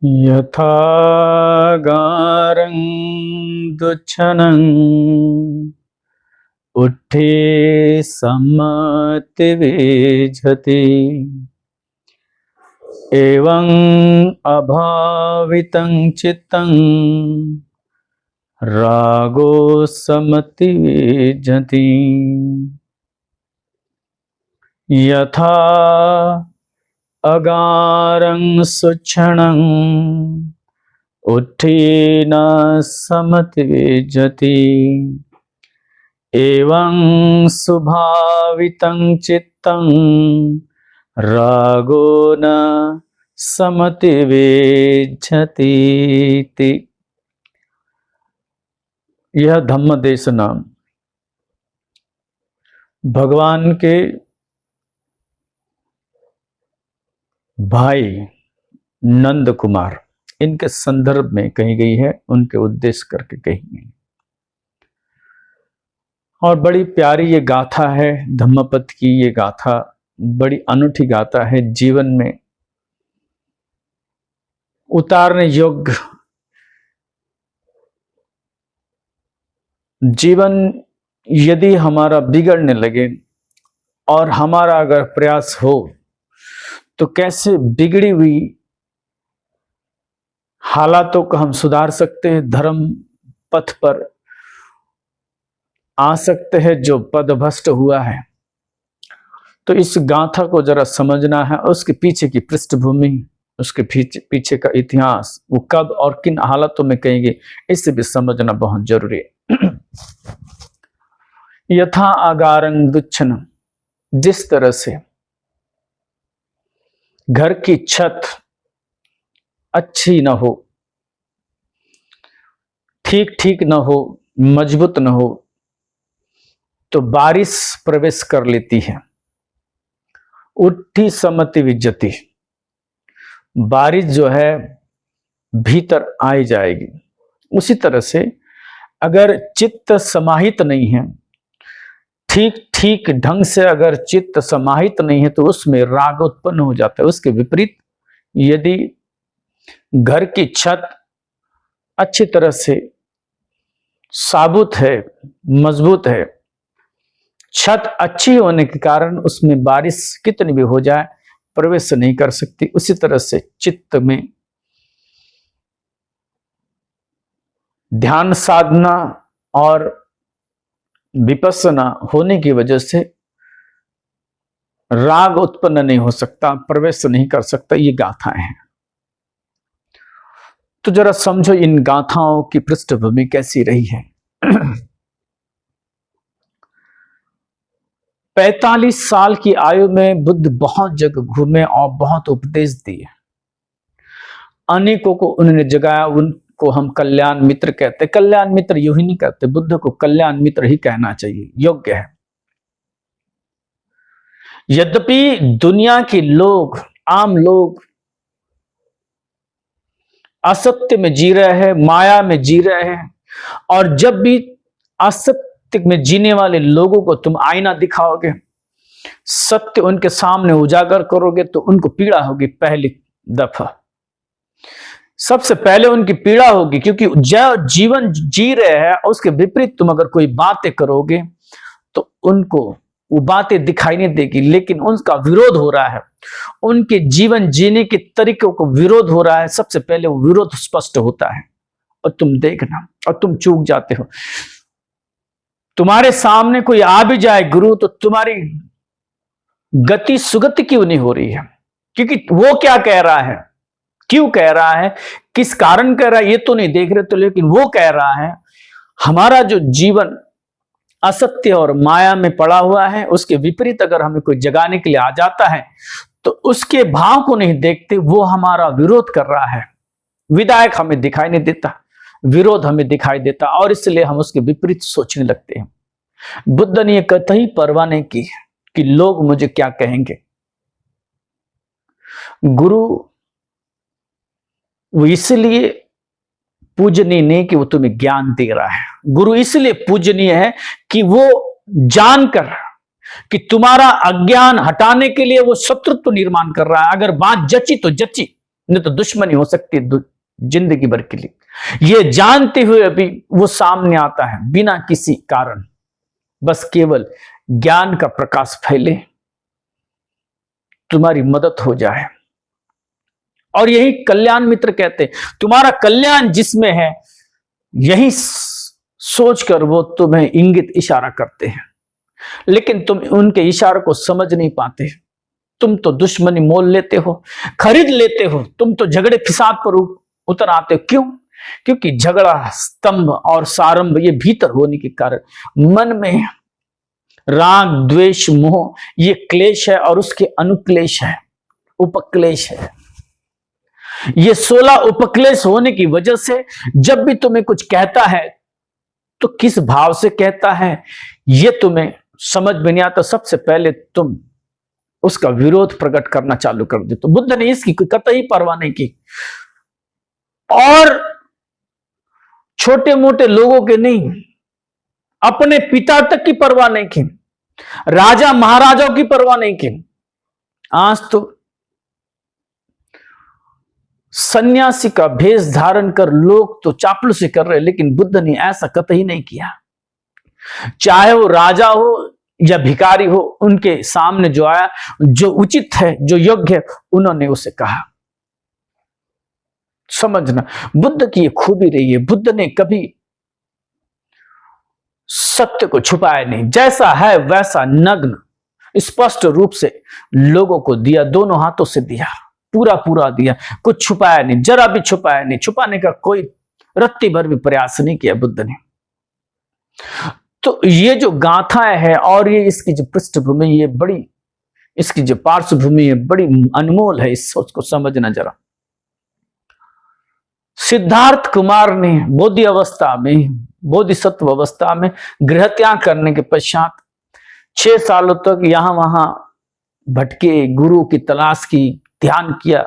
यथा गारं दुच्छनं उठे सम्मति विजति एवं अभावितं चित्तं रागो सम्मति विजति। यथा अगारं सुक्षणं उत्थेन सम्मति विजति एवं सुभावितं चित्तं रागो न सम्मति विजति। यह धम्म देशना भगवान के भाई नंद कुमार इनके संदर्भ में कही गई है, उनके उद्देश्य करके कही गई। और बड़ी प्यारी ये गाथा है धम्मपद की। ये गाथा बड़ी अनूठी गाथा है, जीवन में उतारने योग्य। जीवन यदि हमारा बिगड़ने लगे और हमारा अगर प्रयास हो तो कैसे बिगड़ी हुई हालातों को हम सुधार सकते हैं, धर्म पथ पर आ सकते हैं जो पदभ्रष्ट हुआ है। तो इस गाथा को जरा समझना है, उसके पीछे की पृष्ठभूमि, उसके पीछे का इतिहास, वो कब और किन हालातों में कहेंगे, इससे भी समझना बहुत जरूरी है। यथा आगारं दुच्छनं, जिस तरह से घर की छत अच्छी न हो, ठीक ठीक न हो, मजबूत न हो, तो बारिश प्रवेश कर लेती है। उठी सम्मति विजति, बारिश जो है भीतर आई जाएगी। उसी तरह से अगर चित्त समाहित नहीं है, ठीक ठीक ढंग से अगर चित्त समाहित नहीं है, तो उसमें राग उत्पन्न हो जाता है। उसके विपरीत यदि घर की छत अच्छी तरह से साबुत है, मजबूत है, छत अच्छी होने के कारण उसमें बारिश कितनी भी हो जाए प्रवेश नहीं कर सकती। उसी तरह से चित्त में ध्यान साधना और विपස්සना होने की वजह से राग उत्पन्न नहीं हो सकता, प्रवेश नहीं कर सकता। ये गाथाएं हैं। तो जरा समझो इन गाथाओं की पृष्ठभूमि कैसी रही है। 45 साल की आयु में बुद्ध बहुत जगह घूमे और बहुत उपदेश दिए। अनेकों को उन्होंने जगाया। उनको हम कल्याण मित्र कहते। कल्याण मित्र यूं ही नहीं कहते, बुद्ध को कल्याण मित्र ही कहना चाहिए, योग्य है। यद्यपि दुनिया के लोग, आम लोग असत्य में जी रहे हैं, माया में जी रहे हैं, और जब भी असत्य में जीने वाले लोगों को तुम आईना दिखाओगे, सत्य उनके सामने उजागर करोगे, तो उनको पीड़ा होगी। पहली दफा सबसे पहले उनकी पीड़ा होगी, क्योंकि जो जीवन जी रहे हैं उसके विपरीत तुम अगर कोई बातें करोगे तो उनको वो बातें दिखाई नहीं देगी, लेकिन उनका विरोध हो रहा है, उनके जीवन जीने के तरीकों को विरोध हो रहा है। सबसे पहले वो विरोध स्पष्ट होता है और तुम देखना, और तुम चूक जाते हो। तुम्हारे सामने कोई आ भी जाए गुरु, तो तुम्हारी गति सुगति क्यों नहीं हो रही है? क्योंकि वो क्या कह रहा है, क्यों कह रहा है, किस कारण कह रहा है, ये तो नहीं देख रहे। तो लेकिन वो कह रहा है हमारा जो जीवन असत्य और माया में पड़ा हुआ है, उसके विपरीत अगर हमें कोई जगाने के लिए आ जाता है तो उसके भाव को नहीं देखते, वो हमारा विरोध कर रहा है। विधायक हमें दिखाई नहीं देता, विरोध हमें दिखाई देता और इसलिए हम उसके विपरीत सोचने लगते हैं। बुद्ध ने यह कतई परवाह नहीं की कि लोग मुझे क्या कहेंगे। गुरु वो इसलिए पूजनीय नहीं कि वो तुम्हें ज्ञान दे रहा है, गुरु इसलिए पूजनीय है कि वो जानकर कि तुम्हारा अज्ञान हटाने के लिए वो शत्रुत्व निर्माण कर रहा है। अगर बात जची तो जची, नहीं तो दुश्मनी हो सकती है जिंदगी भर के लिए। ये जानते हुए अभी वो सामने आता है बिना किसी कारण, बस केवल ज्ञान का प्रकाश फैले, तुम्हारी मदद हो जाए। और यही कल्याण मित्र कहते हैं, तुम्हारा कल्याण जिसमें है यही सोचकर वो तुम्हें इंगित इशारा करते हैं, लेकिन तुम उनके इशारों को समझ नहीं पाते। तुम तो दुश्मनी मोल लेते हो, खरीद लेते हो, तुम तो झगड़े फिसाद पर उतर आते हो। क्यों? क्योंकि झगड़ा, स्तंभ और सारंभ ये भीतर होने के कारण मन में राग, द्वेष, मोह ये क्लेश है और उसके अनुक्लेश है, उपक्लेश है। ये 16 उपक्लेश होने की वजह से जब भी तुम्हें कुछ कहता है तो किस भाव से कहता है ये तुम्हें समझ में नहीं आता। सबसे पहले तुम उसका विरोध प्रकट करना चालू कर दे। तो बुद्ध ने इसकी कतई परवाह नहीं की और छोटे मोटे लोगों के नहीं, अपने पिता तक की परवाह नहीं की, राजा महाराजाओं की परवाह नहीं की। आज तो सन्यासी का भेष धारण कर लोग तो चापलूसी कर रहे, लेकिन बुद्ध ने ऐसा कतई नहीं किया। चाहे वो राजा हो या भिखारी हो, उनके सामने जो आया, जो उचित है, जो योग्य है, उन्होंने उसे कहा। समझना, बुद्ध की ये खूबी रही है, बुद्ध ने कभी सत्य को छुपाया नहीं, जैसा है वैसा नग्न स्पष्ट रूप से लोगों को दिया, दोनों हाथों से दिया, पूरा पूरा दिया, कुछ छुपाया नहीं, जरा भी छुपाया नहीं। छुपाने का कोई रत्ती भर भी प्रयास नहीं किया बुद्ध ने। तो ये जो गाथाएं है और ये इसकी जो पृष्ठभूमि, ये बड़ी, इसकी जो पार्श्वभूमि है बड़ी अनमोल है, इस सोच को समझना जरा। सिद्धार्थ कुमार ने बोधि अवस्था में, बोधिसत्व अवस्था में गृह त्याग करने के पश्चात 6 सालों तक यहां वहां भटके, गुरु की तलाश की, ध्यान किया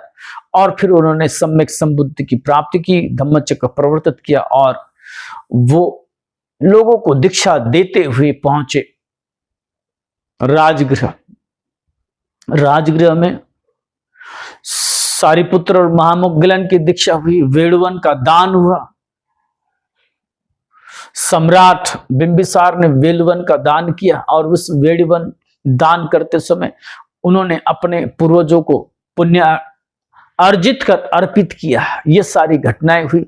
और फिर उन्होंने सम्यक संबुद्धि की प्राप्ति की, धम्मचक्र प्रवर्तित किया और वो लोगों को दीक्षा देते हुए पहुंचे राजगृह। राजगृह में सारिपुत्र और महामोग्गलन की दीक्षा हुई, वेणुवन का दान हुआ। सम्राट बिंबिसार ने वेणुवन का दान किया और उस वेणुवन दान करते समय उन्होंने अपने पूर्वजों को पुण्य अर्जित कर अर्पित किया। ये सारी घटनाएं हुई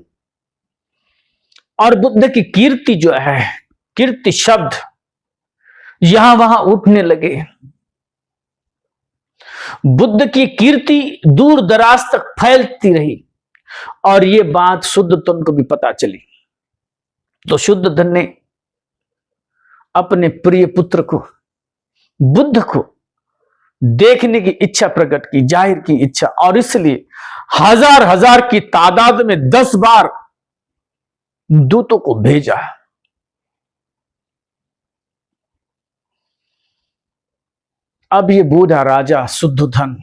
और बुद्ध की कीर्ति जो है, कीर्ति शब्द यहां वहां उठने लगे। बुद्ध की कीर्ति दूर दराज तक फैलती रही और ये बात शुद्धोधन को भी पता चली। तो शुद्धोधन ने अपने प्रिय पुत्र को, बुद्ध को देखने की इच्छा प्रकट की, जाहिर की इच्छा, और इसलिए हजार हजार की तादाद में 10 बार दूतों को भेजा। अब ये बूढ़ा राजा शुद्धोधन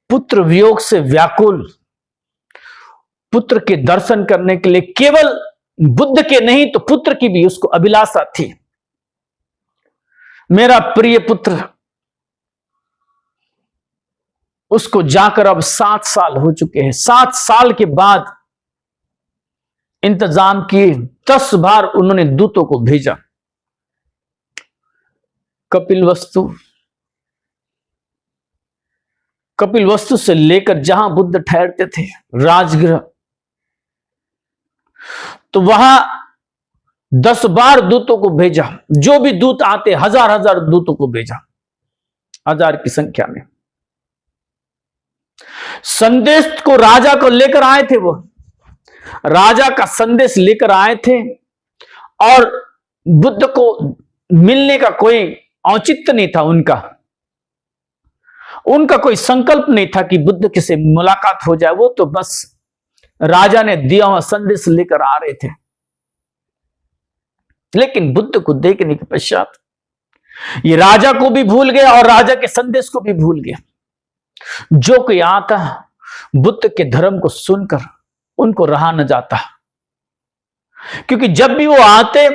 पुत्र वियोग से व्याकुल, पुत्र के दर्शन करने के लिए, केवल बुद्ध के नहीं तो पुत्र की भी उसको अभिलाषा थी। मेरा प्रिय पुत्र, उसको जाकर अब 7 साल हो चुके हैं। 7 साल के बाद इंतजाम किए, 10 बार उन्होंने दूतों को भेजा। कपिलवस्तु से लेकर जहां बुद्ध ठहरते थे राजगृह, तो वहां 10 बार दूतों को भेजा। जो भी दूत आते, हजार हजार दूतों को भेजा, 1000 की संख्या में। संदेश को राजा को लेकर आए थे, वो राजा का संदेश लेकर आए थे और बुद्ध को मिलने का कोई औचित्य नहीं था। उनका कोई संकल्प नहीं था कि बुद्ध के से मुलाकात हो जाए। वो तो बस राजा ने दिया हुआ संदेश लेकर आ रहे थे, लेकिन बुद्ध को देखने के पश्चात ये राजा को भी भूल गए और राजा के संदेश को भी भूल गए। जो कोई आता बुद्ध के धर्म को सुनकर उनको रहा न जाता, क्योंकि जब भी वो आते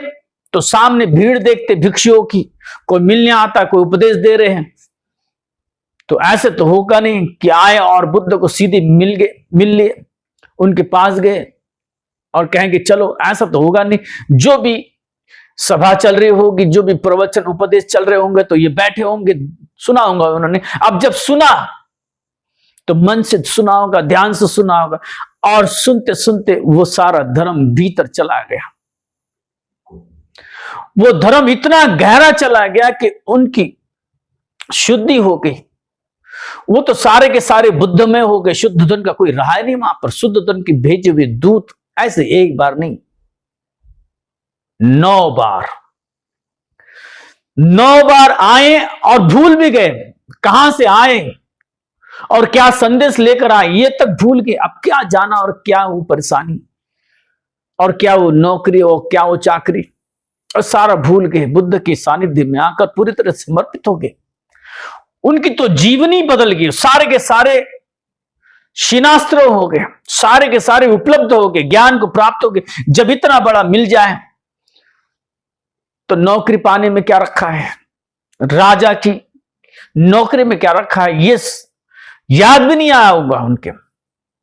तो सामने भीड़ देखते भिक्षुओं की, कोई मिलने आता, कोई उपदेश दे रहे हैं, तो ऐसे तो होगा नहीं कि आए और बुद्ध को सीधे मिल लिए, उनके पास गए और कहेंगे चलो, ऐसा तो होगा नहीं। जो भी सभा चल रही होगी, जो भी प्रवचन उपदेश चल रहे होंगे, तो ये बैठे होंगे, सुना होगा उन्होंने। अब जब सुना तो मन से सुना होगा, ध्यान से सुना होगा, और सुनते सुनते वो सारा धर्म भीतर चला गया। वो धर्म इतना गहरा चला गया कि उनकी शुद्धि हो गई। वो तो सारे के सारे बुद्ध में हो गए, शुद्ध धन का कोई रहा नहीं वहां पर। शुद्ध धन की भेजे हुए दूत ऐसे एक बार नहीं, 9 बार 9 बार आए और भूल भी गए कहां से आए और क्या संदेश लेकर आए, ये तक भूल गए। अब क्या जाना और क्या वो परेशानी और क्या वो नौकरी और क्या वो चाकरी, और सारा भूल गए। बुद्ध के सानिध्य में आकर पूरी तरह समर्पित हो गए। उनकी तो जीवनी बदल गई। सारे के सारे शिनास्त्र हो गए, सारे के सारे उपलब्ध हो गए, ज्ञान को प्राप्त हो गए। जब इतना बड़ा मिल जाए तो नौकरी पाने में क्या रखा है, राजा की नौकरी में क्या रखा है, ये याद भी नहीं आया होगा। उनके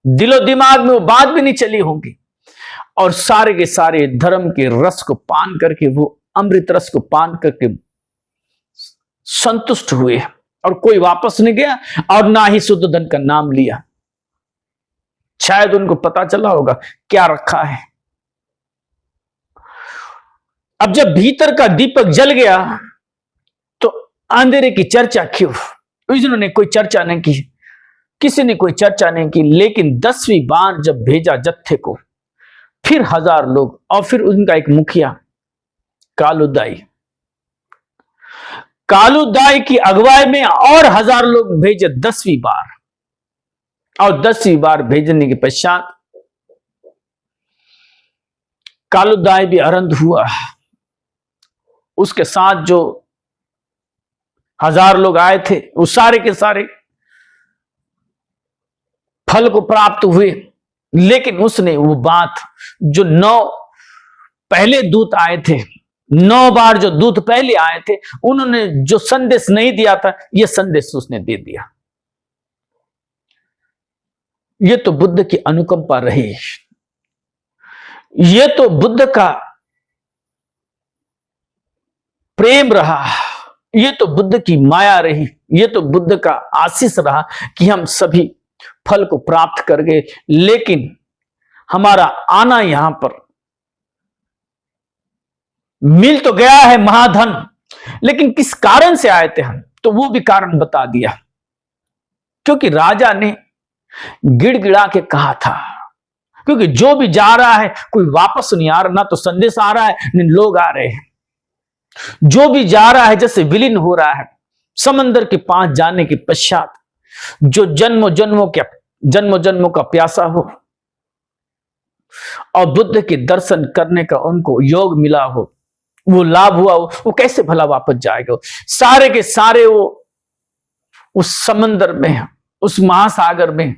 दिलो दिमाग में वो बात भी नहीं चली होगी। और सारे के सारे धर्म के रस को पान करके, वो अमृत रस को पान करके संतुष्ट हुए और कोई वापस नहीं गया और ना ही शुद्ध धन का नाम लिया। शायद उनको पता चला होगा क्या रखा है। अब जब भीतर का दीपक जल गया तो अंधेरे की चर्चा क्यों, उन्होंने कोई चर्चा नहीं की, किसी ने कोई चर्चा नहीं की। लेकिन 10वीं बार जब भेजा जत्थे को, फिर 1000 लोग और फिर उनका एक मुखिया कालूदाई की अगुवाई में और 1000 लोग भेजे 10वीं बार। और 10वीं बार भेजने के पश्चात कालूदाई भी अरंध हुआ। उसके साथ जो 1000 लोग आए थे वो सारे के सारे फल को प्राप्त हुए। लेकिन उसने वो बात, जो 9 पहले दूत आए थे, 9 बार जो दूत पहले आए थे, उन्होंने जो संदेश नहीं दिया था, यह संदेश उसने दे दिया। ये तो बुद्ध की अनुकंपा रही, ये तो बुद्ध का प्रेम रहा, ये तो बुद्ध की माया रही, ये तो बुद्ध का आशीष रहा कि हम सभी फल को प्राप्त कर गए। लेकिन हमारा आना यहां पर मिल तो गया है महाधन, लेकिन किस कारण से आए थे हम, तो वो भी कारण बता दिया। क्योंकि राजा ने गिड़गिड़ा के कहा था, क्योंकि जो भी जा रहा है कोई वापस नहीं आ रहा, ना तो संदेश आ रहा है न लोग आ रहे हैं। जो भी जा रहा है जैसे विलीन हो रहा है। समंदर के पास जाने के पश्चात जो जन्मों जन्मों का प्यासा हो और बुद्ध के दर्शन करने का उनको योग मिला हो, वो लाभ हुआ हो, वो कैसे भला वापस जाएगा। सारे के सारे वो उस समंदर में, उस महासागर में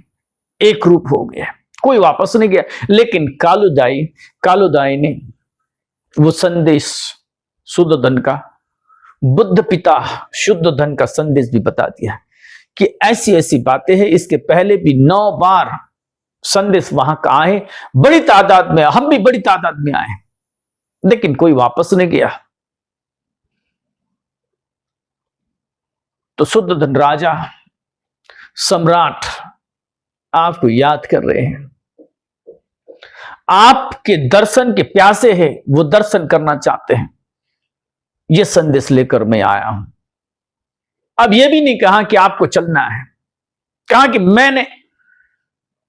एक रूप हो गया, कोई वापस नहीं गया। लेकिन कालूदाई ने वो संदेश शुद्ध धन का, बुद्ध पिता शुद्ध धन का संदेश भी बता दिया कि ऐसी ऐसी बातें हैं। इसके पहले भी 9 बार संदेश वहां का आए, बड़ी तादाद में, हम भी बड़ी तादाद में आए, लेकिन कोई वापस नहीं गया। तो शुद्ध धन राजा सम्राट आपको याद कर रहे हैं, आपके दर्शन के प्यासे हैं, वो दर्शन करना चाहते हैं। ये संदेश लेकर मैं आया हूं। अब यह भी नहीं कहा कि आपको चलना है, कहा कि मैंने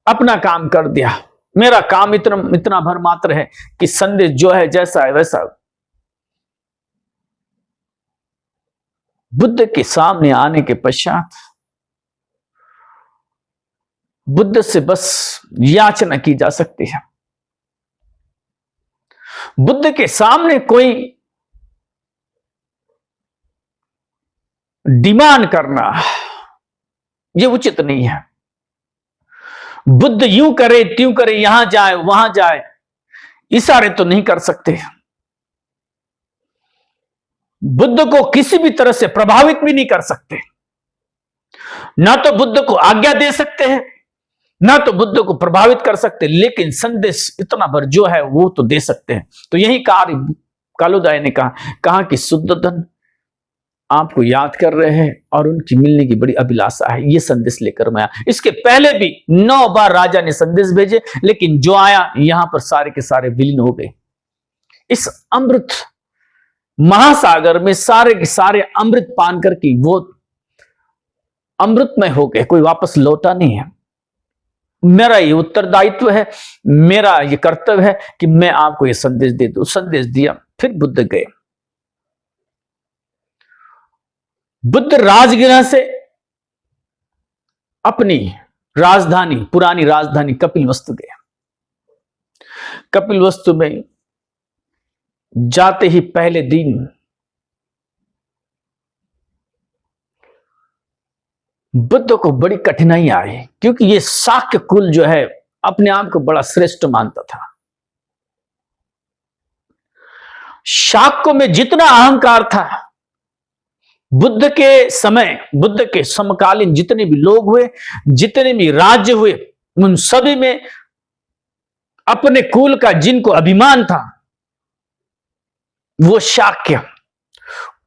अपना काम कर दिया, मेरा काम इतना भर मात्र है कि संदेश जो है जैसा है वैसा। बुद्ध के सामने आने के पश्चात बुद्ध से बस याचना की जा सकती है। बुद्ध के सामने कोई डिमांड करना यह उचित नहीं है। बुद्ध यूं करे त्यों करे, यहां जाए वहां जाए, इशारे तो नहीं कर सकते। बुद्ध को किसी भी तरह से प्रभावित भी नहीं कर सकते। ना तो बुद्ध को आज्ञा दे सकते हैं, ना तो बुद्ध को प्रभावित कर सकते, लेकिन संदेश इतना भर जो है वो तो दे सकते हैं। तो यही कार्य कालुदाय ने कहा कि शुद्धोधन आपको याद कर रहे हैं और उनकी मिलने की बड़ी अभिलाषा है, ये संदेश लेकर मैं आया। इसके पहले भी 9 बार राजा ने संदेश भेजे, लेकिन जो आया यहां पर सारे के सारे विलीन हो गए। इस अमृत महासागर में सारे के सारे अमृत पान करके वो अमृतमय हो गए, कोई वापस लौटा नहीं है। मेरा ये उत्तरदायित्व है, मेरा ये कर्तव्य है कि मैं आपको ये संदेश दे दूं। संदेश दिया, फिर बुद्ध गए। बुद्ध राजगृह से अपनी राजधानी, पुरानी राजधानी कपिलवस्तु गए। कपिलवस्तु में जाते ही पहले दिन बुद्ध को बड़ी कठिनाई आई, क्योंकि ये शाक्य कुल जो है अपने आप को बड़ा श्रेष्ठ मानता था। शाक्य में जितना अहंकार था, बुद्ध के समय, बुद्ध के समकालीन जितने भी लोग हुए, जितने भी राज्य हुए, उन सभी में अपने कुल का जिनको अभिमान था वो शाक्य,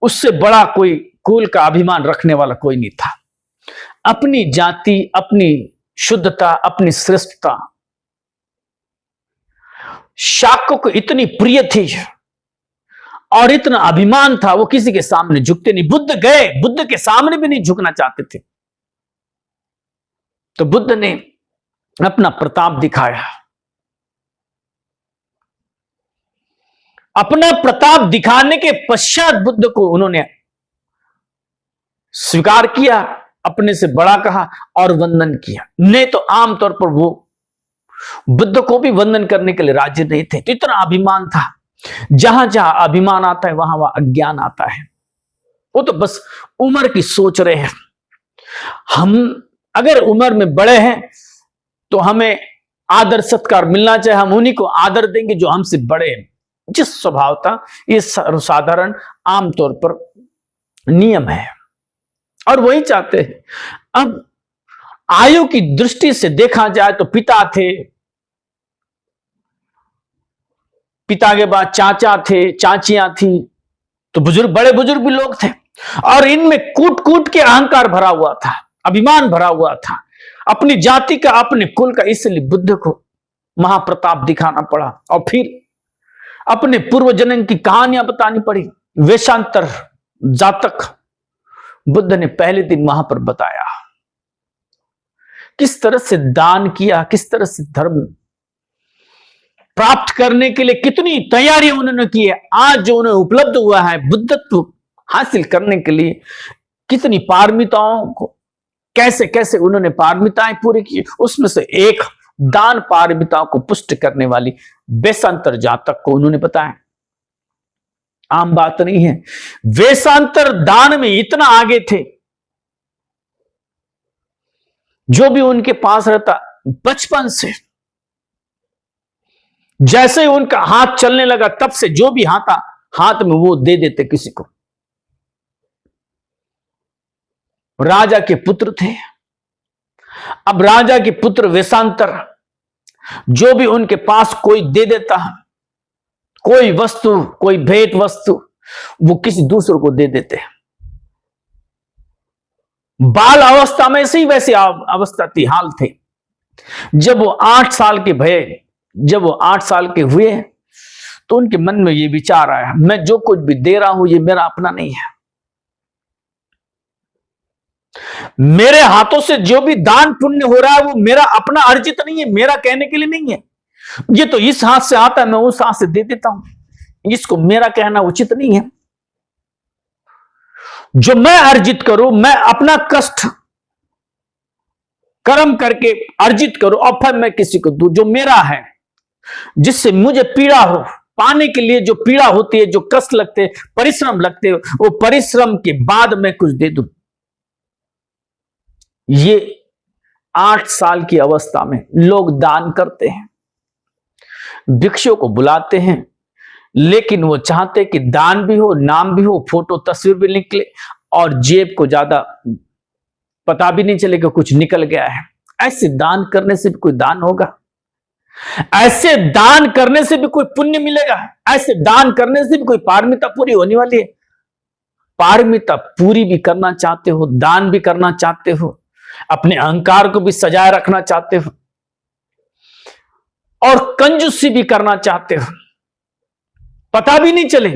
उससे बड़ा कोई कुल का अभिमान रखने वाला कोई नहीं था। अपनी जाति, अपनी शुद्धता, अपनी श्रेष्ठता शाक्य को इतनी प्रिय थी और इतना अभिमान था, वो किसी के सामने झुकते नहीं। बुद्ध गए, बुद्ध के सामने भी नहीं झुकना चाहते थे। तो बुद्ध ने अपना प्रताप दिखाया। अपना प्रताप दिखाने के पश्चात बुद्ध को उन्होंने स्वीकार किया, अपने से बड़ा कहा और वंदन किया। नहीं तो आमतौर पर वो बुद्ध को भी वंदन करने के लिए राजी नहीं थे। तो इतना अभिमान था। जहां जहां अभिमान आता है वहां वहां अज्ञान आता है। वो तो बस उम्र की सोच रहे हैं। हम अगर उम्र में बड़े हैं तो हमें आदर सत्कार मिलना चाहिए, हम उन्हीं को आदर देंगे जो हमसे बड़े हैं। जिस स्वभाव था ये सर्वसाधारण आमतौर पर नियम है और वही चाहते हैं। अब आयु की दृष्टि से देखा जाए तो पिता थे, पिता के बाद चाचा थे, चाचियां थी, तो बुजुर्ग, बड़े बुजुर्ग भी लोग थे और इनमें कूट कूट के अहंकार भरा हुआ था, अभिमान भरा हुआ था, अपनी जाति का, अपने कुल का। इसलिए बुद्ध को महाप्रताप दिखाना पड़ा और फिर अपने पूर्व जन्म की कहानियां बतानी पड़ी। वेशांतर जातक बुद्ध ने पहले दिन वहां पर बताया, किस तरह से दान किया, किस तरह से धर्म प्राप्त करने के लिए कितनी तैयारियां उन्होंने की है। आज जो उन्हें उपलब्ध हुआ है बुद्धत्व हासिल करने के लिए, कितनी पारमिताओं को, कैसे कैसे उन्होंने पारमिताएं पूरी की। उसमें से एक दान पारमिताओं को पुष्ट करने वाली वेशांतर जातक को उन्होंने बताया। आम बात नहीं है। वेशांतर दान में इतना आगे थे, जो भी उनके पास रहता बचपन से, जैसे ही उनका हाथ चलने लगा तब से जो भी हाथ में वो दे देते किसी को। राजा के पुत्र थे। अब राजा के पुत्र वेशांतर जो भी उनके पास कोई दे देता, कोई वस्तु, कोई भेंट वस्तु, वो किसी दूसरे को दे देते। बाल अवस्था में से ही वैसी अवस्था थी, हाल थे। जब वो 8 साल के भये, जब वो 8 साल के हुए तो उनके मन में ये विचार आया, मैं जो कुछ भी दे रहा हूं ये मेरा अपना नहीं है। मेरे हाथों से जो भी दान पुण्य हो रहा है वो मेरा अपना अर्जित नहीं है, मेरा कहने के लिए नहीं है। ये तो इस हाथ से आता है, मैं उस हाथ से दे देता हूं, इसको मेरा कहना उचित नहीं है। जो मैं अर्जित करूं, मैं अपना कष्ट कर्म करके अर्जित करो और फिर मैं किसी को दूं, जो मेरा है, जिससे मुझे पीड़ा हो, पाने के लिए जो पीड़ा होती है, जो कष्ट लगते, परिश्रम लगते, वो परिश्रम के बाद मैं कुछ दे दूं। ये 8 साल की अवस्था में लोग दान करते हैं, भिक्षुओं को बुलाते हैं, लेकिन वो चाहते कि दान भी हो, नाम भी हो, फोटो तस्वीर भी निकले और जेब को ज्यादा पता भी नहीं चले कि कुछ निकल गया है। ऐसे दान करने से भी कोई दान होगा? ऐसे दान करने से भी कोई पुण्य मिलेगा? ऐसे दान करने से भी कोई पारमिता पूरी होने वाली है? पारमिता पूरी भी करना चाहते हो, दान भी करना चाहते हो, अपने अहंकार को भी सजाए रखना चाहते हो और कंजूसी भी करना चाहते हो, पता भी नहीं चले,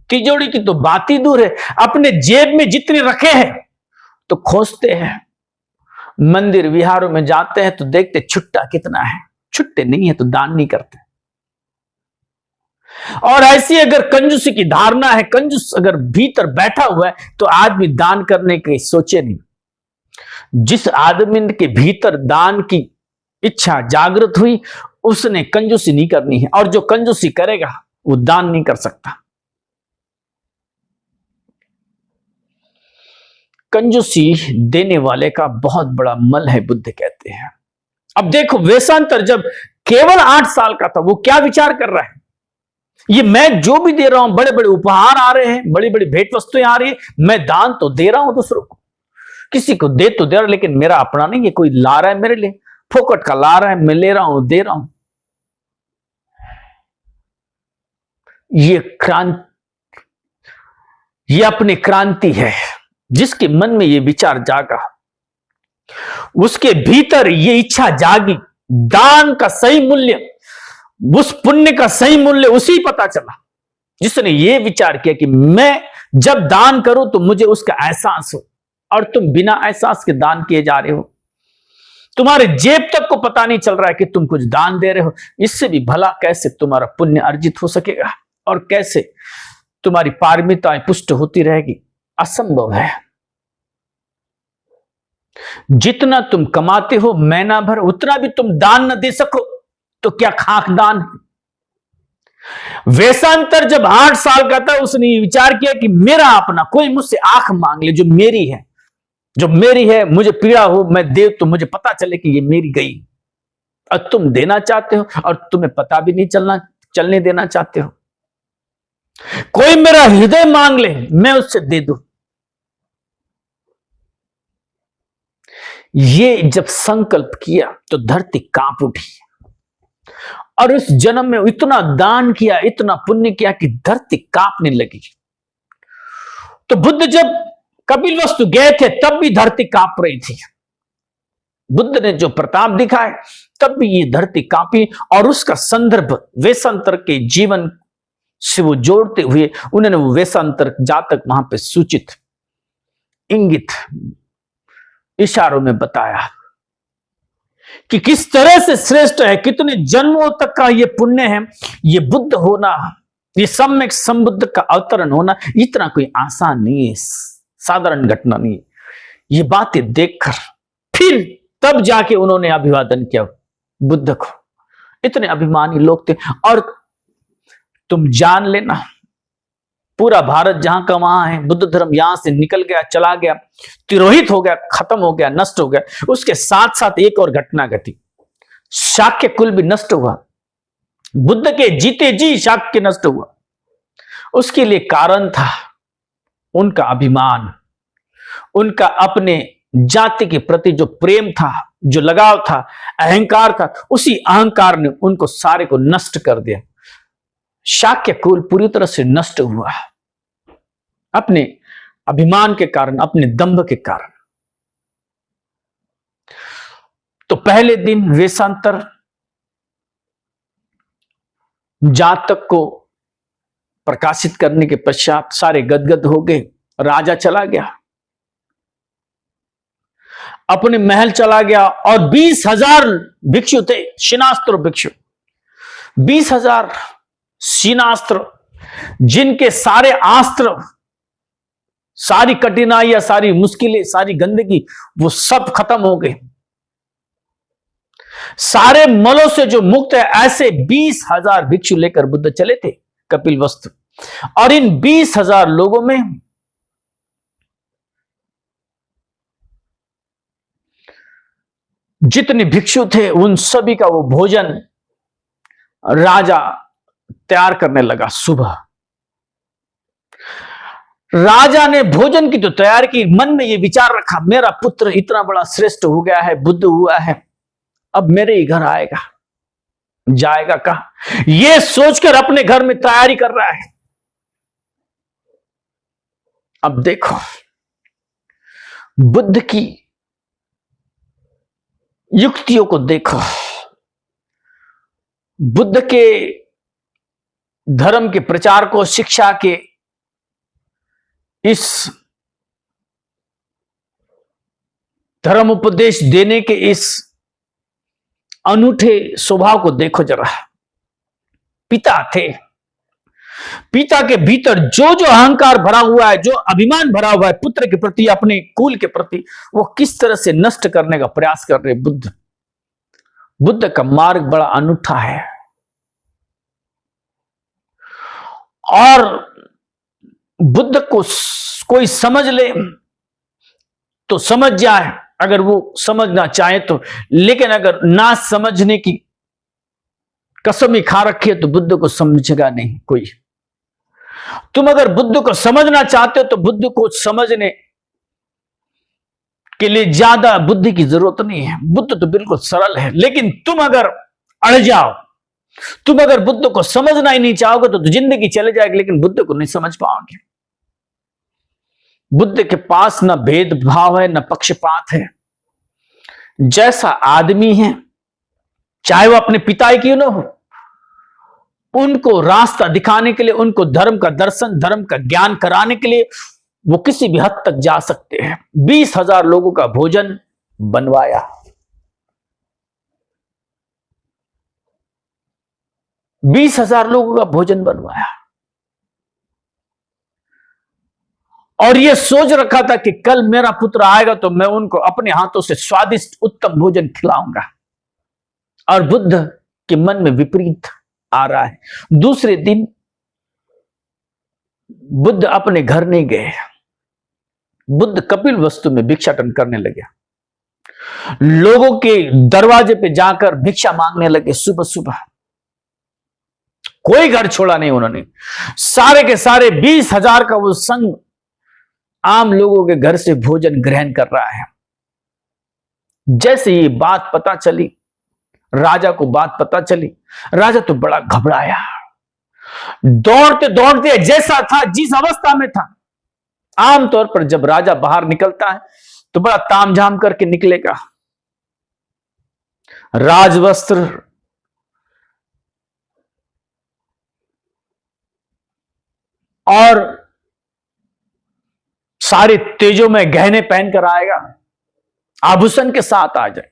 तिजोरी की तो बात ही दूर है, अपने जेब में जितने रखे हैं तो खोजते हैं, मंदिर विहारों में जाते हैं तो देखते छुट्टा कितना है, छुट्टे नहीं है तो दान नहीं करते। और ऐसी अगर कंजूसी की धारणा है, कंजूस अगर भीतर बैठा हुआ है, तो आदमी दान करने की सोचे नहीं। जिस आदमी के भीतर दान की इच्छा जागृत हुई, उसने कंजूसी नहीं करनी है, और जो कंजूसी करेगा वो दान नहीं कर सकता। कंजूसी देने वाले का बहुत बड़ा मल है, बुद्ध कहते हैं। अब देखो, वेशांतर जब केवल 8 साल का था, वो क्या विचार कर रहा है? ये मैं जो भी दे रहा हूं, बड़े बड़े उपहार आ रहे हैं, बड़ी बड़ी भेंट वस्तुएं आ रही है, मैं दान तो दे रहा हूं दूसरों को, किसी को दे तो दे रहा, लेकिन मेरा अपना नहीं है, कोई ला रहा है मेरे लिए, फोकट का ला रहा है, मैं ले रहा हूं, दे रहा हूं। ये अपनी क्रांति है। जिसके मन में ये विचार जागा, उसके भीतर ये इच्छा जागी, दान का सही मूल्य, उस पुण्य का सही मूल्य उसी पता चला जिसने ये विचार किया कि मैं जब दान करूं तो मुझे उसका एहसास हो, और तुम बिना एहसास के दान किए जा रहे हो, तुम्हारे जेब तक को पता नहीं चल रहा है कि तुम कुछ दान दे रहे हो। इससे भी भला कैसे तुम्हारा पुण्य अर्जित हो सकेगा और कैसे तुम्हारी पारमिताएं पुष्ट होती रहेगी? असंभव है। जितना तुम कमाते हो महीना भर, उतना भी तुम दान न दे सको तो क्या खाक दान? वेशांतर जब 8 साल का था, उसने विचार किया कि मेरा अपना कोई मुझसे आंख मांग ले, जो मेरी है, जो मेरी है, मुझे पीड़ा हो मैं दे तो मुझे पता चले कि ये मेरी गई। और तुम देना चाहते हो और तुम्हें पता भी नहीं चलने देना चाहते हो। कोई मेरा हृदय मांग ले, मैं उससे दे दूं। ये जब संकल्प किया तो धरती कांप उठी, और इस जन्म में इतना दान किया, इतना पुण्य किया कि धरती कांपने लगी। तो बुद्ध जब कपिलवस्तु गए थे तब भी धरती कांप रही थी। बुद्ध ने जो प्रताप दिखाए तब भी ये धरती कांपी, और उसका संदर्भ वेशांतर के जीवन से वो जोड़ते हुए उन्होंने वो वेशांतर जातक वहां पे सूचित, इंगित इशारों में बताया कि किस तरह से श्रेष्ठ है, कितने जन्मों तक का ये पुण्य है। ये बुद्ध होना, ये सम्यक संबुद्ध का अवतरण होना इतना कोई आसान नहीं है, साधारण घटना नहीं है। ये बातें देखकर फिर तब जाके उन्होंने अभिवादन किया बुद्ध को। इतने अभिमानी लोग थे। और तुम जान लेना, पूरा भारत जहां का वहां है, बुद्ध धर्म यहां से निकल गया, चला गया, तिरोहित हो गया, खत्म हो गया, नष्ट हो गया। उसके साथ साथ एक और घटना घटी, शाक्य कुल भी नष्ट हुआ। बुद्ध के जीते जी शाक्य नष्ट हुआ। उसके लिए कारण था उनका अभिमान, उनका अपने जाति के प्रति जो प्रेम था, जो लगाव था, अहंकार था। उसी अहंकार ने उनको सारे को नष्ट कर दिया। शाक्य कुल पूरी तरह से नष्ट हुआ अपने अभिमान के कारण, अपने दंभ के कारण। तो पहले दिन वेशांतर जातक को प्रकाशित करने के पश्चात सारे गदगद हो गए। राजा चला गया, अपने महल चला गया, और 20,000 भिक्षु थे, शिनास्त्र भिक्षु, 20,000 शिनास्त्र, जिनके सारे अस्त्र, सारी कठिनाइयां, सारी मुश्किलें, सारी गंदगी वो सब खत्म हो गए। सारे मलों से जो मुक्त है, ऐसे 20,000 भिक्षु लेकर बुद्ध चले थे कपिलवस्तु। और इन 20,000 लोगों में जितने भिक्षु थे उन सभी का वो भोजन राजा तैयार करने लगा। सुबह राजा ने भोजन की तो तैयार की, मन में ये विचार रखा, मेरा पुत्र इतना बड़ा श्रेष्ठ हो गया है, बुद्ध हुआ है, अब मेरे ही घर आएगा, जाएगा कहां, ये सोचकर अपने घर में तैयारी कर रहा है। अब देखो बुद्ध की युक्तियों को देखो, बुद्ध के धर्म के प्रचार को, शिक्षा के इस धर्म उपदेश देने के इस अनूठे स्वभाव को देखो जरा। पिता थे, पिता के भीतर जो जो अहंकार भरा हुआ है, जो अभिमान भरा हुआ है पुत्र के प्रति, अपने कुल के प्रति, वो किस तरह से नष्ट करने का प्रयास कर रहे बुद्ध। बुद्ध का मार्ग बड़ा अनूठा है। और बुद्ध को कोई समझ ले तो समझ जाए, अगर वो समझना चाहे तो, लेकिन अगर ना समझने की कसम ही खा रखी है तो बुद्ध को समझेगा नहीं कोई। तुम अगर बुद्ध को समझना चाहते हो तो बुद्ध को समझने के लिए ज्यादा बुद्धि की जरूरत नहीं है। बुद्ध तो बिल्कुल सरल है, लेकिन तुम अगर अड़ जाओ, तुम अगर बुद्ध को समझना ही नहीं चाहोगे तो जिंदगी चले जाएगी, लेकिन बुद्ध को नहीं समझ पाओगे। बुद्ध के पास न भेदभाव है, न पक्षपात है। जैसा आदमी है, चाहे वो अपने पिता ही क्यों ना हो, उनको रास्ता दिखाने के लिए, उनको धर्म का दर्शन, धर्म का ज्ञान कराने के लिए वो किसी भी हद तक जा सकते हैं। 20,000 लोगों का भोजन बनवाया। 20,000 लोगों का भोजन बनवाया और ये सोच रखा था कि कल मेरा पुत्र आएगा तो मैं उनको अपने हाथों से स्वादिष्ट उत्तम भोजन खिलाऊंगा। और बुद्ध के मन में विपरीत आ रहा है। दूसरे दिन बुद्ध अपने घर नहीं गए, बुद्ध कपिलवस्तु में भिक्षाटन करने लगे। लोगों के दरवाजे पे जाकर भिक्षा मांगने लगे सुबह सुबह। कोई घर छोड़ा नहीं उन्होंने। सारे के सारे 20,000 का वो संघ आम लोगों के घर से भोजन ग्रहण कर रहा है। जैसे ये बात पता चली, राजा को बात पता चली, राजा तो बड़ा घबराया। दौड़ते दौड़ते जैसा था, जिस अवस्था में था, आमतौर पर जब राजा बाहर निकलता है तो बड़ा तामझाम करके निकलेगा। राजवस्त्र, और सारे तेजों में गहने पहनकर आएगा, आभूषण के साथ आ जाए।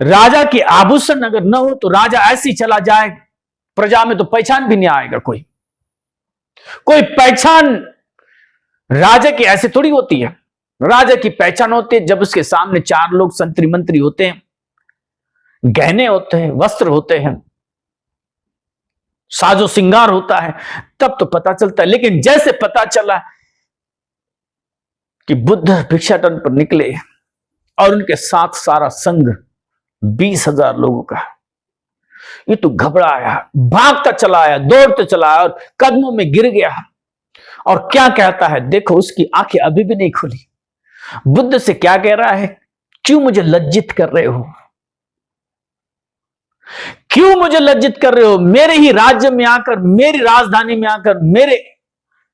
राजा की आभूषण अगर न हो तो राजा ऐसे ही चला जाए, प्रजा में तो पहचान भी नहीं आएगा। कोई पहचान राजा की ऐसे थोड़ी होती है। राजा की पहचान होती है जब उसके सामने 4 लोग संतरी मंत्री होते हैं, गहने होते हैं, वस्त्र होते हैं, साजो सिंगार होता है, तब तो पता चलता है। लेकिन जैसे पता चला कि बुद्ध भिक्षाटन पर निकले और उनके साथ सारा संघ 20,000 लोगों का, ये तो घबराया, भागता चला आया, दौड़ते चला आया और कदमों में गिर गया। और क्या कहता है देखो, उसकी आंखें अभी भी नहीं खुली। बुद्ध से क्या कह रहा है, क्यों मुझे लज्जित कर रहे हो, क्यों मुझे लज्जित कर रहे हो? मेरे ही राज्य में आकर, मेरी राजधानी में आकर, मेरे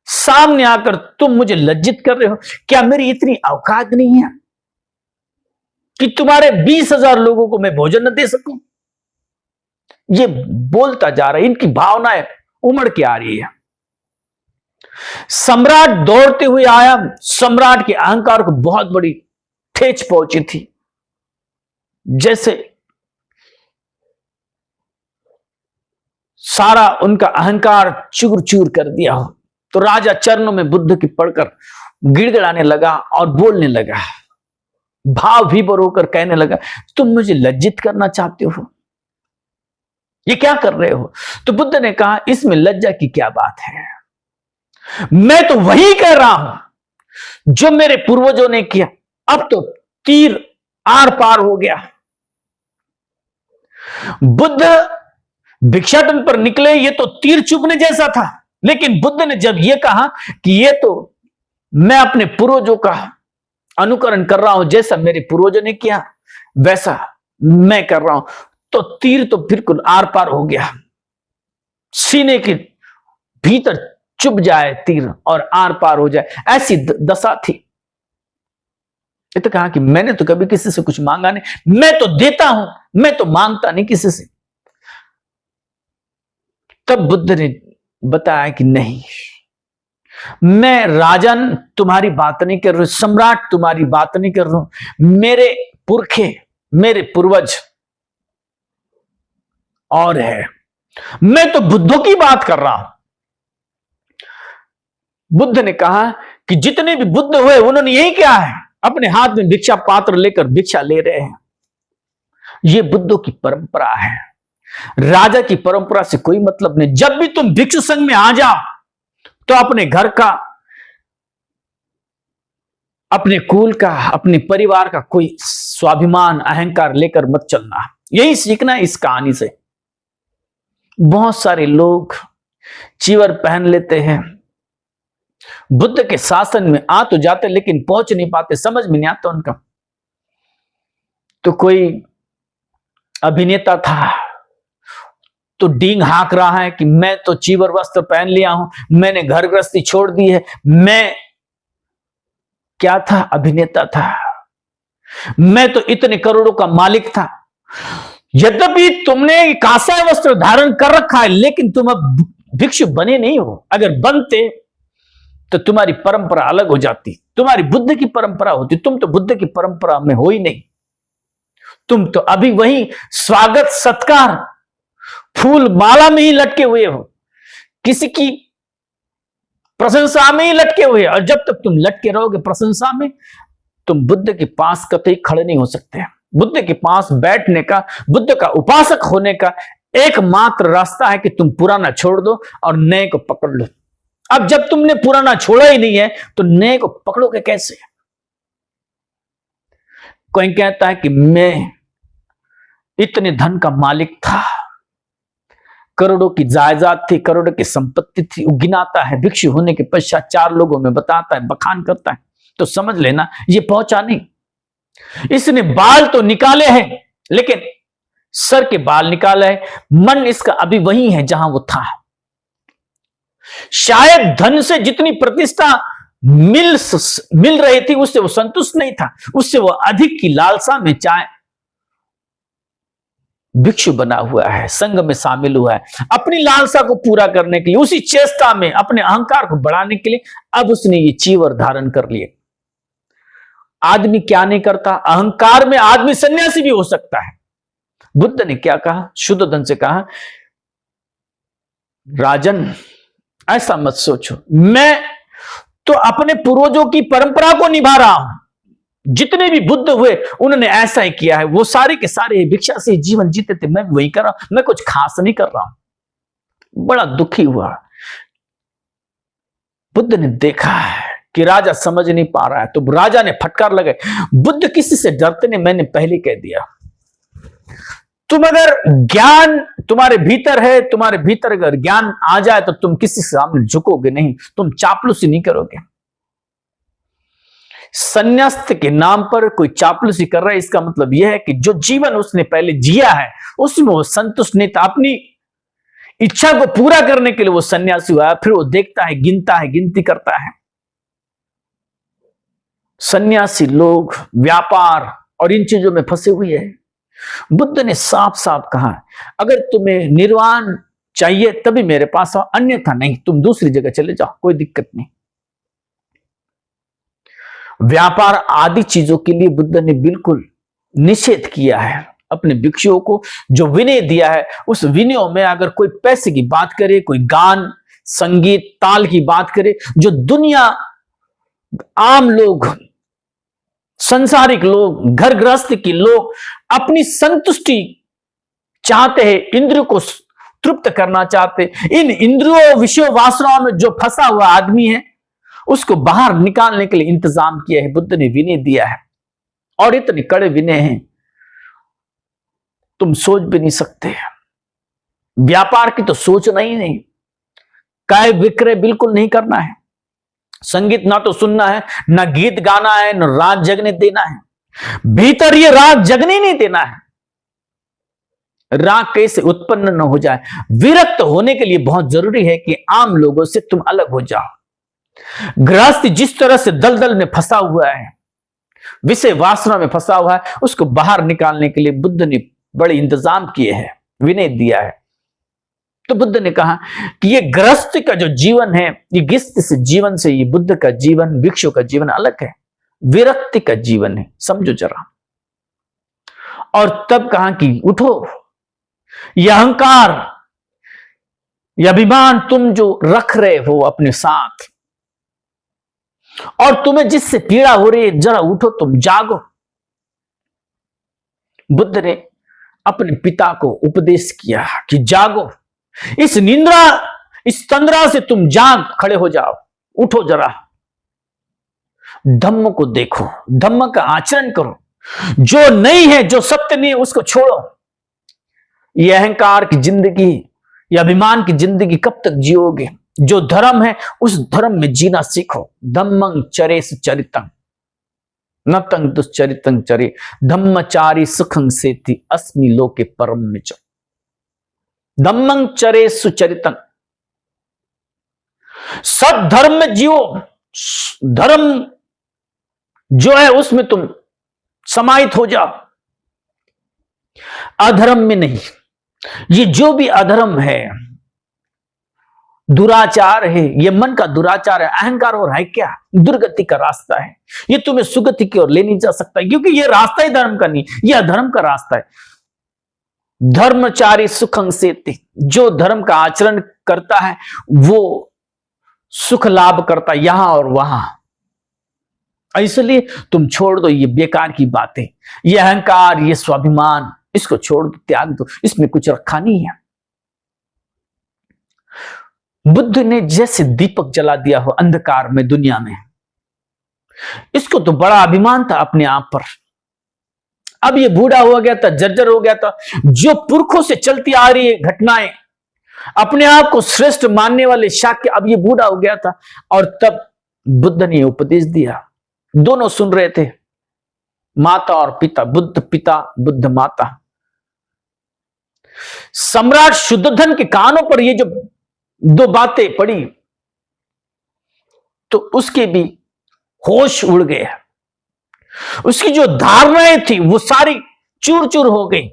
सामने आकर तुम मुझे लज्जित कर रहे हो? क्या मेरी इतनी औकात नहीं है कि तुम्हारे 20,000 लोगों को मैं भोजन न दे सकूं? ये बोलता जा रहा है, इनकी भावनाएं उमड़ के आ रही है। सम्राट दौड़ते हुए आया। सम्राट के अहंकार को बहुत बड़ी ठेच पहुंची थी, जैसे सारा उनका अहंकार चूर चूर कर दिया हो। तो राजा चरणों में बुद्ध की पड़कर गिड़गिड़ाने लगा और बोलने लगा, भाव विभोर होकर कहने लगा, तुम मुझे लज्जित करना चाहते हो, ये क्या कर रहे हो? तो बुद्ध ने कहा, इसमें लज्जा की क्या बात है, मैं तो वही कह रहा हूं जो मेरे पूर्वजों ने किया। अब तो तीर आर पार हो गया। बुद्ध भिक्षाटन पर निकले, ये तो तीर चुभने जैसा था, लेकिन बुद्ध ने जब यह कहा कि ये तो मैं अपने पूर्वजों का अनुकरण कर रहा हूं, जैसा मेरे पूर्वजों ने किया वैसा मैं कर रहा हूं, तो तीर तो बिल्कुल आर पार हो गया। सीने के भीतर चुभ जाए तीर और आर पार हो जाए, ऐसी दशा थी। ये तो कहा कि मैंने तो कभी किसी से कुछ मांगा नहीं, मैं तो देता हूं, मैं तो मांगता नहीं किसी से। तब बुद्ध ने बताया कि नहीं, मैं राजन तुम्हारी बात नहीं कर रहा हूं, सम्राट तुम्हारी बात नहीं कर रहा हूं, मेरे पुरखे, मेरे पूर्वज और है, मैं तो बुद्धों की बात कर रहा हूं। बुद्ध ने कहा कि जितने भी बुद्ध हुए उन्होंने यही किया है, अपने हाथ में भिक्षा पात्र लेकर भिक्षा ले रहे हैं। यह बुद्धों की परंपरा है, राजा की परंपरा से कोई मतलब नहीं। जब भी तुम भिक्षु संघ में आ जाओ तो अपने घर का, अपने कुल का, अपने परिवार का कोई स्वाभिमान अहंकार लेकर मत चलना। यही सीखना है इस कहानी से। बहुत सारे लोग चीवर पहन लेते हैं, बुद्ध के शासन में आ तो जाते लेकिन पहुंच नहीं पाते, समझ में नहीं आता उनका। तो कोई अभिनेता था तो डींग हाँक रहा है कि मैं तो चीवर वस्त्र पहन लिया हूं, मैंने घर गृहस्थी छोड़ दी है। मैं क्या था? अभिनेता था। मैं तो इतने करोड़ों का मालिक था। यद्यपि तुमने कांसा वस्त्र धारण कर रखा है, लेकिन तुम अब भिक्षु बने नहीं हो। अगर बनते तो तुम्हारी परंपरा अलग हो जाती, तुम्हारी बुद्ध की परंपरा होती। तुम तो बुद्ध की परंपरा में हो ही नहीं, तुम तो अभी वही स्वागत सत्कार फूल माला में ही लटके हुए हो, किसी की प्रशंसा में ही लटके हुए। और जब तक तुम लटके रहोगे प्रशंसा में, तुम बुद्ध के पास कतई खड़े नहीं हो सकते। बुद्ध के पास बैठने का, बुद्ध का उपासक होने का एकमात्र रास्ता है कि तुम पुराना छोड़ दो और नए को पकड़ लो। अब जब तुमने पुराना छोड़ा ही नहीं है तो नए को पकड़ोगे कैसे? कोई कहता है कि मैं इतने धन का मालिक था, करोड़ों की जायदाद थी, करोड़ों की संपत्ति थी, वो गिनाता है, भिक्षु होने के पश्चात 4 लोगों में बताता है, बखान करता है, तो समझ लेना ये पहुंचा नहीं। इसने बाल तो निकाले हैं, लेकिन सर के बाल निकाले हैं, मन इसका अभी वही है जहां वो था। शायद धन से जितनी प्रतिष्ठा मिल रही थी उससे वो संतुष्ट नहीं था, उससे वो अधिक की लालसा में चाहे भिक्षु बना हुआ है, संघ में शामिल हुआ है, अपनी लालसा को पूरा करने के लिए, उसी चेष्टा में अपने अहंकार को बढ़ाने के लिए अब उसने ये चीवर धारण कर लिए। आदमी क्या नहीं करता, अहंकार में आदमी सन्यासी भी हो सकता है। बुद्ध ने क्या कहा? शुद्धोधन से कहा, राजन ऐसा मत सोचो, मैं तो अपने पूर्वजों की परंपरा को निभा रहा हूं। जितने भी बुद्ध हुए उन्होंने ऐसा ही किया है, वो सारे के सारे भिक्षा से जीवन जीते थे, मैं वही कर रहा हूं, मैं कुछ खास नहीं कर रहा हूं। बड़ा दुखी हुआ। बुद्ध ने देखा है कि राजा समझ नहीं पा रहा है, तो राजा ने फटकार लगाई, बुद्ध किसी से डरते नहीं, मैंने पहले कह दिया। तुम अगर ज्ञान तुम्हारे भीतर है, तुम्हारे भीतर अगर ज्ञान आ जाए तो तुम किसी से सामने झुकोगे नहीं, तुम चापलूसी नहीं करोगे। संन्यास्त के नाम पर कोई चापलूसी कर रहा है, इसका मतलब यह है कि जो जीवन उसने पहले जिया है उसमें वो संतुष्ट नहीं था, अपनी इच्छा को पूरा करने के लिए वो सन्यासी हुआ है। फिर वो देखता है, गिनता है, गिनती करता है। सन्यासी लोग व्यापार और इन चीजों में फंसे हुए हैं। बुद्ध ने साफ साफ कहा, अगर तुम्हें निर्वाण चाहिए तभी मेरे पास आओ, अन्यथा नहीं, तुम दूसरी जगह चले जाओ, कोई दिक्कत नहीं। व्यापार आदि चीजों के लिए बुद्ध ने बिल्कुल निषेध किया है। अपने भिक्षुओं को जो विनय दिया है, उस विनय में अगर कोई पैसे की बात करे, कोई गान संगीत ताल की बात करे, जो दुनिया आम लोग संसारिक लोग, घर गृहस्थ के लोग अपनी संतुष्टि चाहते हैं, इंद्रियों को तृप्त करना चाहते। इन इंद्रियों विषयों वासनाओं में जो फंसा हुआ आदमी है उसको बाहर निकालने के लिए इंतजाम किया है। बुद्ध ने विनय दिया है और इतने कड़े विनय हैं तुम सोच भी नहीं सकते। व्यापार की तो सोचना ही नहीं, क्रय विक्रय बिल्कुल नहीं करना है, संगीत ना तो सुनना है, ना गीत गाना है, ना रात जगने देना है। भीतर ये रात जगने नहीं देना है। राग कैसे उत्पन्न न हो जाए। विरक्त होने के लिए बहुत जरूरी है कि आम लोगों से तुम अलग हो जाओ। गृहस्थी जिस तरह से दलदल में फंसा हुआ है, विषय वासना में फंसा हुआ है, उसको बाहर निकालने के लिए बुद्ध ने बड़े इंतजाम किए हैं, विनय दिया है। तो बुद्ध ने कहा कि ये गृहस्थ का जो जीवन है, ये गृहस्थ से जीवन से ये बुद्ध का जीवन, भिक्षु का जीवन अलग है, विरक्ति का जीवन है, समझो जरा। और तब कहा कि उठो, यह अहंकार, यह अभिमान तुम जो रख रहे हो अपने साथ, और तुम्हें जिससे पीड़ा हो रही है, जरा उठो, तुम जागो। बुद्ध ने अपने पिता को उपदेश किया कि जागो, इस निंद्रा, इस तंद्रा से तुम जाग खड़े हो जाओ, उठो जरा, धम्म को देखो, धम्म का आचरण करो। जो नहीं है, जो सत्य नहीं है, उसको छोड़ो। यह अहंकार की जिंदगी, यह अभिमान की जिंदगी कब तक जियोगे? जो धर्म है उस धर्म में जीना सीखो। धम्मं चरेस चरितं न तं दुश्चरितं चरे, धम्मचारी सुखं सेति अस्मि लोके परम मिच। धम्मं चरेस सुचरितं, सद्धर्म में जियो। धर्म जो है उसमें तुम समाहित हो जाओ, अधर्म में नहीं। ये जो भी अधर्म है, दुराचार है, ये मन का दुराचार है, अहंकार और है क्या, दुर्गति का रास्ता है। ये तुम्हें सुगति की ओर ले नहीं जा सकता, क्योंकि ये रास्ता ही धर्म का नहीं, ये अधर्म का रास्ता है। धर्मचारी सुखं सेति, जो धर्म का आचरण करता है वो सुख लाभ करता है यहां और वहां। इसलिए तुम छोड़ दो ये बेकार की बातें, ये अहंकार, ये स्वाभिमान, इसको छोड़ दो, त्याग दो, इसमें कुछ रखा नहीं है। बुद्ध ने जैसे दीपक जला दिया हो अंधकार में दुनिया में, इसको तो बड़ा अभिमान था अपने आप पर। अब ये बूढ़ा हो गया था, जर्जर हो गया था। जो पुरखों से चलती आ रही है घटनाएं, अपने आप को श्रेष्ठ मानने वाले शाक्य, अब ये बूढ़ा हो गया था। और तब बुद्ध ने उपदेश दिया, दोनों सुन रहे थे, माता और पिता, बुद्ध पिता, बुद्ध माता। सम्राट शुद्धोधन के कानों पर ये जो दो बातें पड़ी तो उसके भी होश उड़ गए, उसकी जो धारणाएं थी वो सारी चूर चूर हो गई।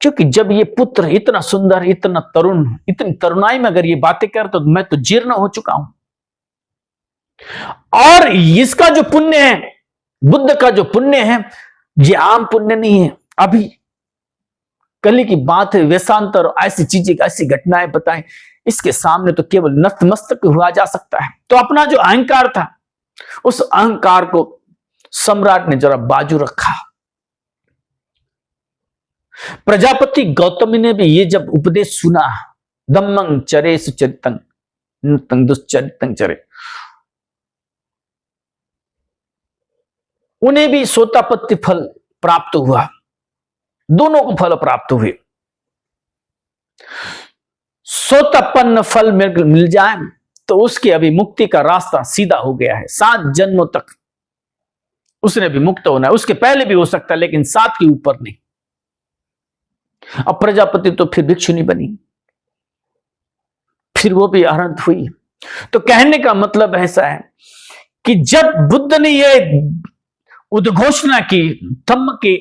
क्योंकि जब ये पुत्र इतना सुंदर, इतना तरुण, इतनी तरुणाई में अगर ये बातें कर तो मैं तो जीर्ण हो चुका हूं। और इसका जो पुण्य है, बुद्ध का जो पुण्य है, ये आम पुण्य नहीं है। अभी कल की बात है, वेशांतर, ऐसी चीजें, ऐसी घटनाएं बताएं, इसके सामने तो केवल नतमस्तक हुआ जा सकता है। तो अपना जो अहंकार था, उस अहंकार को सम्राट ने जरा बाजू रखा। प्रजापति गौतम ने भी ये जब उपदेश सुना, धम्मं चरे सुचरितं न तं दुश्चरितं चरे, उन्हें भी सोतापत्ति फल प्राप्त हुआ, दोनों को फल प्राप्त हुए। सोतापन्न फल मिल जाए तो उसकी अभी मुक्ति का रास्ता सीधा हो गया है। 7 जन्मों तक उसने भी मुक्त होना है, उसके पहले भी हो सकता है लेकिन 7 के ऊपर नहीं। अब प्रजापति तो फिर भिक्षुनी बनी, फिर वो भी अरहंत हुई। तो कहने का मतलब ऐसा है कि जब बुद्ध ने ये उद्घोषणा की, धम्म के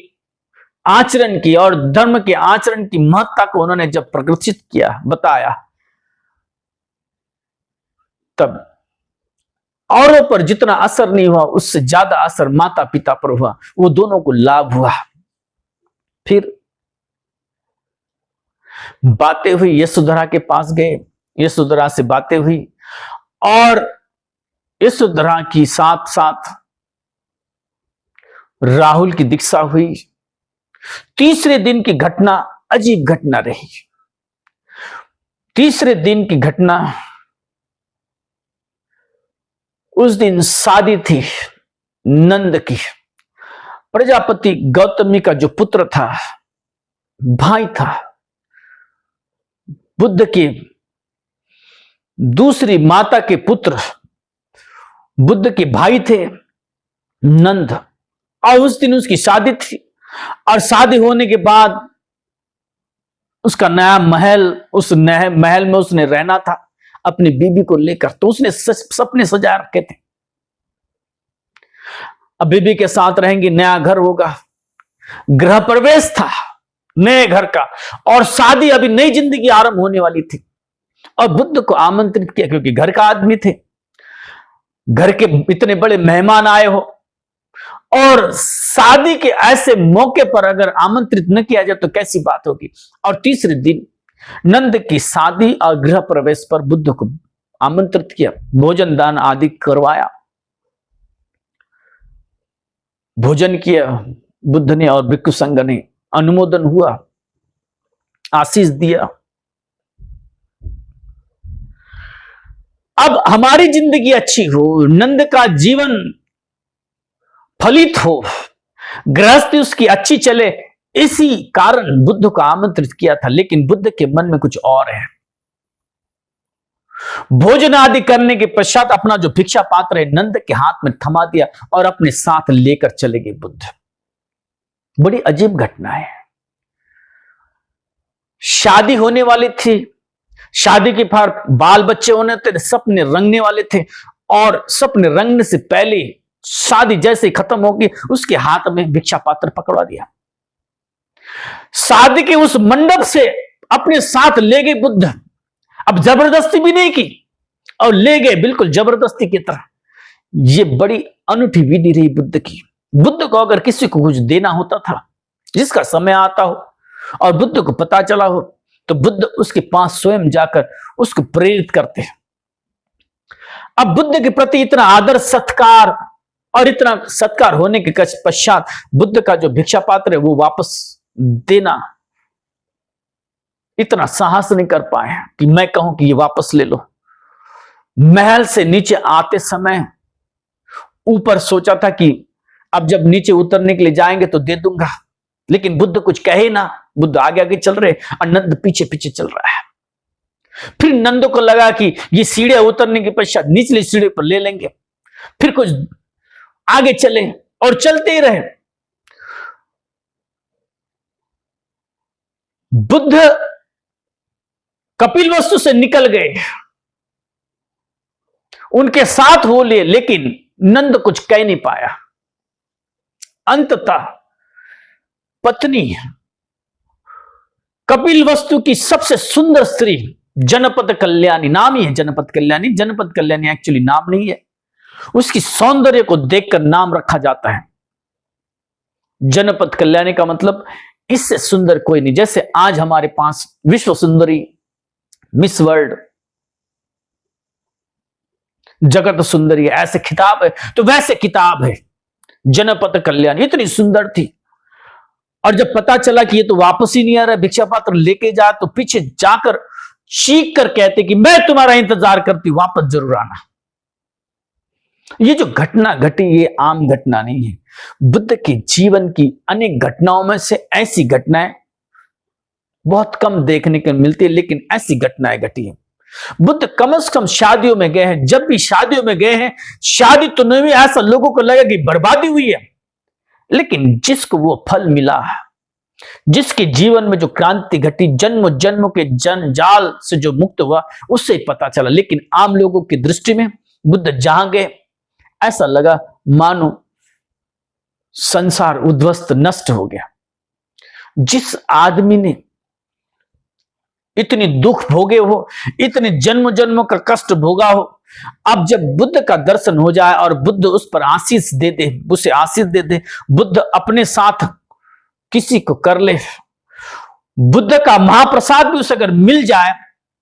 आचरण की और धर्म के आचरण की महत्ता को उन्होंने जब प्रदर्शित किया, बताया, तब औरों पर जितना असर नहीं हुआ उससे ज्यादा असर माता पिता पर हुआ। वो दोनों को लाभ हुआ। फिर बातें हुई, यशोधरा के पास गए, यशोधरा से बातें हुई और यशोधरा की साथ साथ राहुल की दीक्षा हुई। तीसरे दिन की घटना अजीब घटना रही। तीसरे दिन की घटना, उस दिन शादी थी नंद की। प्रजापति गौतमी का जो पुत्र था, भाई था, बुद्ध की दूसरी माता के पुत्र बुद्ध के भाई थे नंद, और उस दिन उसकी शादी थी। और शादी होने के बाद उसका नया महल, उस नए महल में उसने रहना था अपनी बीबी को लेकर। तो उसने सपने सजा रखे थे, अब बीबी के साथ रहेंगे, नया घर होगा, गृह प्रवेश था नए घर का, और शादी, अभी नई जिंदगी आरंभ होने वाली थी। और बुद्ध को आमंत्रित किया क्योंकि घर का आदमी थे, घर के इतने बड़े मेहमान आए हो, और शादी के ऐसे मौके पर अगर आमंत्रित न किया जाए तो कैसी बात होगी। और तीसरे दिन नंद की शादी और गृह प्रवेश पर बुद्ध को आमंत्रित किया, भोजन दान आदि करवाया, भोजन किया बुद्ध ने और भिक्षु संघ ने, अनुमोदन हुआ, आशीष दिया। अब हमारी जिंदगी अच्छी हो, नंद का जीवन फलित हो, गृहस्थी उसकी अच्छी चले, इसी कारण बुद्ध को आमंत्रित किया था। लेकिन बुद्ध के मन में कुछ और है। भोजन आदि करने के पश्चात अपना जो भिक्षा पात्र है नंद के हाथ में थमा दिया और अपने साथ लेकर चले गए बुद्ध। बड़ी अजीब घटना है। शादी होने वाली थी, शादी के बाद बाल बच्चे होने थे, सपने रंगने वाले थे, और सपने रंगने से पहले शादी जैसे खत्म होगी उसके हाथ में भिक्षा पात्र पकड़वा दिया। शादी के उस मंडप से अपने साथ ले गए बुद्ध। अब जबरदस्ती भी नहीं की और ले गए बिल्कुल जबरदस्ती की तरह। यह बड़ी अनूठी विधि रही बुद्ध की। बुद्ध को अगर किसी को कुछ देना होता था, जिसका समय आता हो और बुद्ध को पता चला हो, तो बुद्ध उसके पास स्वयं जाकर उसको प्रेरित करते। अब बुद्ध के प्रति इतना आदर सत्कार, और इतना सत्कार होने के पश्चात बुद्ध का जो भिक्षा पात्र है वो वापस देना इतना साहस नहीं कर पाए कि मैं कहूं कि ये वापस ले लो। महल से नीचे आते समय ऊपर सोचा था कि अब जब नीचे उतरने के लिए जाएंगे तो दे दूंगा, लेकिन बुद्ध कुछ कहे ना। बुद्ध आगे आगे चल रहे और नंद पीछे पीछे चल रहा है। फिर नंद को लगा कि ये सीढ़ियां उतरने के पश्चात निचली सीढ़ी पर ले लेंगे। फिर कुछ आगे चले और चलते ही रहे। बुद्ध कपिलवस्तु से निकल गए, उनके साथ हो लिए, लेकिन नंद कुछ कह नहीं पाया। अंततः पत्नी कपिलवस्तु की सबसे सुंदर स्त्री जनपद कल्याणी, नाम ही है जनपद कल्याणी। जनपद कल्याणी एक्चुअली नाम नहीं है, उसकी सौंदर्य को देखकर नाम रखा जाता है। जनपद कल्याणी का मतलब इससे सुंदर कोई नहीं। जैसे आज हमारे पास विश्व सुंदरी, मिस वर्ल्ड, जगत सुंदरी ऐसे खिताब है, तो वैसे किताब है जनपद कल्याणी। इतनी सुंदर थी। और जब पता चला कि ये तो वापस ही नहीं आ रहा, भिक्षा पात्र लेके जा, तो पीछे जाकर चीख कर कहते कि मैं तुम्हारा इंतजार करती, वापस जरूर आना। ये जो घटना घटी ये आम घटना नहीं है। बुद्ध के जीवन की अनेक घटनाओं में से ऐसी घटनाएं बहुत कम देखने को मिलती है, लेकिन ऐसी घटनाएं घटी है। बुद्ध कम से कम शादियों में गए हैं। जब भी शादियों में गए हैं, शादी तो नहीं हुई, ऐसा लोगों को लगा कि बर्बादी हुई है, लेकिन जिसको वो फल मिला, जिसके जीवन में जो क्रांति घटी, जन्म जन्म के जंजाल से जो मुक्त हुआ, उससे पता चला। लेकिन आम लोगों की दृष्टि में बुद्ध जहां गए ऐसा लगा मानो संसार उद्ध्वस्त नष्ट हो गया। जिस आदमी ने इतनी दुख भोगे हो, इतने जन्म जन्मों का कष्ट भोगा हो, अब जब बुद्ध का दर्शन हो जाए और बुद्ध उस पर आशीष दे दे, उसे आशीष दे दे, बुद्ध अपने साथ किसी को कर ले, बुद्ध का महाप्रसाद भी उसे अगर मिल जाए,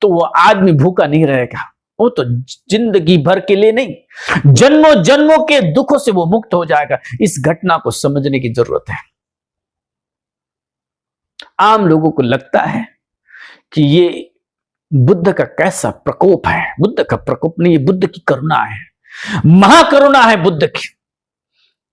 तो वो आदमी भूखा नहीं रहेगा, वो तो जिंदगी भर के लिए नहीं, जन्मों जन्मों के दुखों से वो मुक्त हो जाएगा। इस घटना को समझने की जरूरत है। आम लोगों को लगता है कि ये बुद्ध का कैसा प्रकोप है। बुद्ध का प्रकोप नहीं, ये बुद्ध की करुणा है, महाकरुणा है बुद्ध की,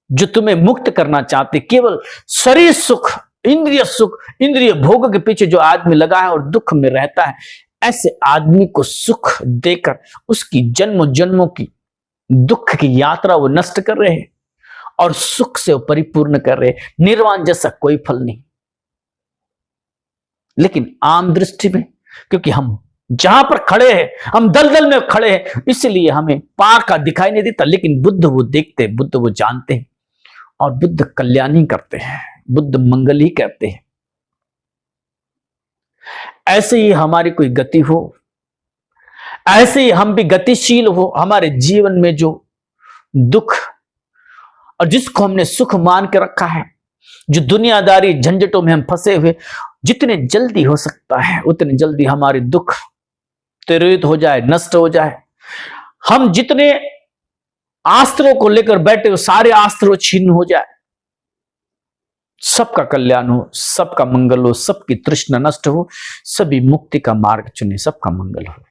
जो तुम्हें मुक्त करना चाहते। केवल शरीर सुख, इंद्रिय सुख, इंद्रिय भोग के पीछे जो आदमी लगा है और दुख में रहता है, ऐसे आदमी को सुख देकर उसकी जन्मों जन्मों की दुख की यात्रा वो नष्ट कर रहे हैं और सुख से वो परिपूर्ण कर रहे हैं। निर्वाण जैसा कोई फल नहीं। लेकिन आम दृष्टि में, क्योंकि हम जहां पर खड़े हैं, हम दलदल में खड़े हैं, इसलिए हमें पार का दिखाई नहीं देता। लेकिन बुद्ध वो देखते हैं, बुद्ध वो जानते हैं, और बुद्ध कल्याणी करते हैं, बुद्ध मंगल ही करते हैं। ऐसे ही हमारी कोई गति हो, ऐसे ही हम भी गतिशील हो। हमारे जीवन में जो दुख और जिसको हमने सुख मान के रखा है, जो दुनियादारी झंझटों में हम फंसे हुए, जितने जल्दी हो सकता है उतने जल्दी हमारे दुख तिरोहित हो जाए, नष्ट हो जाए। हम जितने अस्त्रों को लेकर बैठे हो, सारे अस्त्र छीन हो जाए। सबका कल्याण हो, सबका मंगल हो, सबकी तृष्णा नष्ट हो, सभी मुक्ति का मार्ग चुने, सबका मंगल हो।